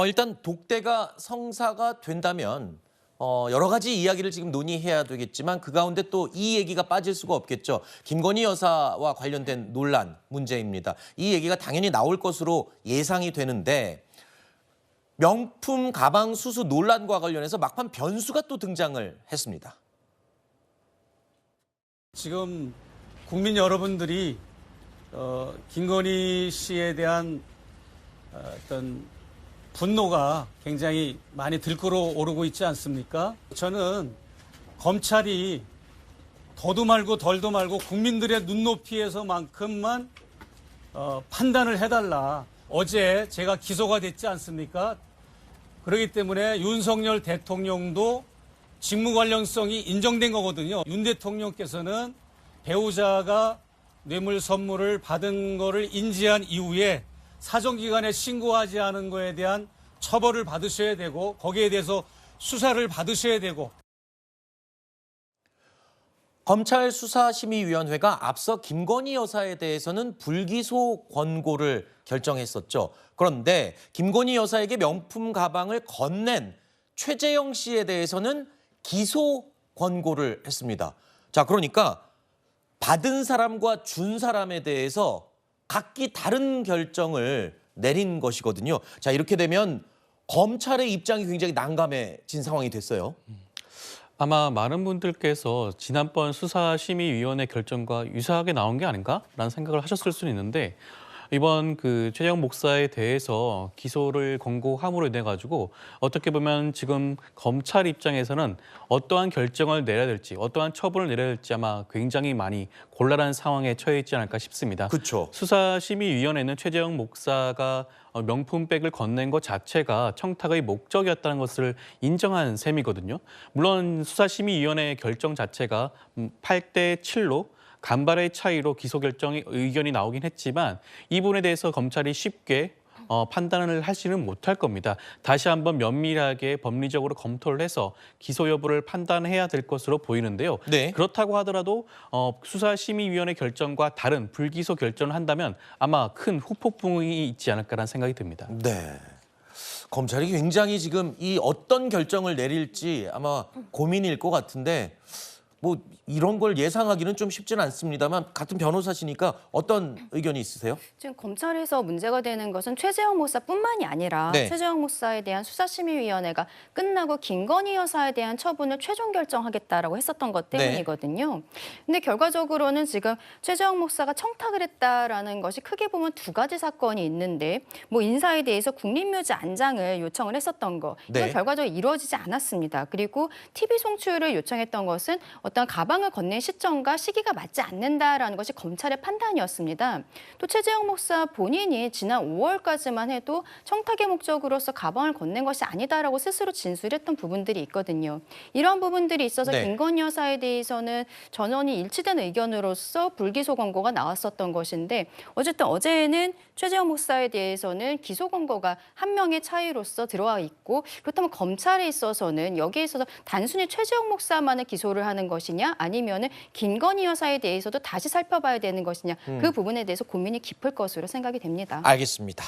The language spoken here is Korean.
일단 독대가 성사가 된다면 여러 가지 이야기를 지금 논의해야 되겠지만 그 가운데 또 이 얘기가 빠질 수가 없겠죠. 김건희 여사와 관련된 논란 문제입니다. 이 얘기가 당연히 나올 것으로 예상이 되는데 명품 가방 수수 논란과 관련해서 막판 변수가 또 등장을 했습니다. 지금 국민 여러분들이 김건희 씨에 대한 어떤 분노가 굉장히 많이 들끓어 오르고 있지 않습니까? 저는 검찰이 더도 말고 덜도 말고 국민들의 눈높이에서만큼만 판단을 해달라. 어제 제가 기소가 됐지 않습니까? 그렇기 때문에 윤석열 대통령도 직무 관련성이 인정된 거거든요. 윤 대통령께서는 배우자가 뇌물 선물을 받은 거를 인지한 이후에 사정기관에 신고하지 않은 거에 대한 처벌을 받으셔야 되고 거기에 대해서 수사를 받으셔야 되고. 검찰 수사심의위원회가 앞서 김건희 여사에 대해서는 불기소 권고를 결정했었죠. 그런데 김건희 여사에게 명품 가방을 건넨 최재형 씨에 대해서는 기소 권고를 했습니다. 자, 그러니까 받은 사람과 준 사람에 대해서 각기 다른 결정을 내린 것이거든요. 자, 이렇게 되면 검찰의 입장이 굉장히 난감해진 상황이 됐어요. 아마 많은 분들께서 지난번 수사심의위원회 결정과 유사하게 나온 게 아닌가라는 생각을 하셨을 수는 있는데 이번 그 최재형 목사에 대해서 기소를 권고함으로 인해 가지고 어떻게 보면 지금 검찰 입장에서는 어떠한 결정을 내려야 될지 어떠한 처분을 내려야 될지 아마 굉장히 많이 곤란한 상황에 처해 있지 않을까 싶습니다. 그렇죠. 수사심의위원회는 최재형 목사가 명품백을 건넨 것 자체가 청탁의 목적이었다는 것을 인정한 셈이거든요. 물론 수사심의위원회 결정 자체가 8대 7로 간발의 차이로 기소 결정의 의견이 나오긴 했지만 이 부분에 대해서 검찰이 쉽게 판단을 하지는 못할 겁니다. 다시 한번 면밀하게 법리적으로 검토를 해서 기소 여부를 판단해야 될 것으로 보이는데요. 네. 그렇다고 하더라도 수사심의위원회 결정과 다른 불기소 결정을 한다면 아마 큰 후폭풍이 있지 않을까라는 생각이 듭니다. 네. 검찰이 굉장히 지금 이 어떤 결정을 내릴지 아마 고민일 것 같은데 뭐 이런 걸 예상하기는 좀 쉽지는 않습니다만 같은 변호사시니까 어떤 의견이 있으세요? 지금 검찰에서 문제가 되는 것은 최재형 목사뿐만이 아니라 네. 최재형 목사에 대한 수사심의위원회가 끝나고 김건희 여사에 대한 처분을 최종 결정하겠다라고 했었던 것 때문이거든요. 근데 결과적으로는 지금 최재형 목사가 청탁을 했다라는 것이 크게 보면 두 가지 사건이 있는데 뭐 인사에 대해서 국립묘지 안장을 요청을 했었던 거 이건 네. 결과적으로 이루어지지 않았습니다. 그리고 TV 송출을 요청했던 것은 어떤 가방을 건넨 시점과 시기가 맞지 않는다라는 것이 검찰의 판단이었습니다. 또 최재형 목사 본인이 지난 5월까지만 해도 청탁의 목적으로서 가방을 건넨 것이 아니다라고 스스로 진술했던 부분들이 있거든요. 이런 부분들이 있어서 네. 김건희 여사에 대해서는 전원이 일치된 의견으로서 불기소 권고가 나왔었던 것인데 어쨌든 어제는 최재형 목사에 대해서는 기소 권고가 한 명의 차이로서 들어와 있고 그렇다면 검찰에 있어서는 여기에 있어서 단순히 최재형 목사만을 기소를 하는 것이냐 아니면은 김건희 여사에 대해서도 다시 살펴봐야 되는 것이냐 그 부분에 대해서 고민이 깊을 것으로 생각이 됩니다. 알겠습니다.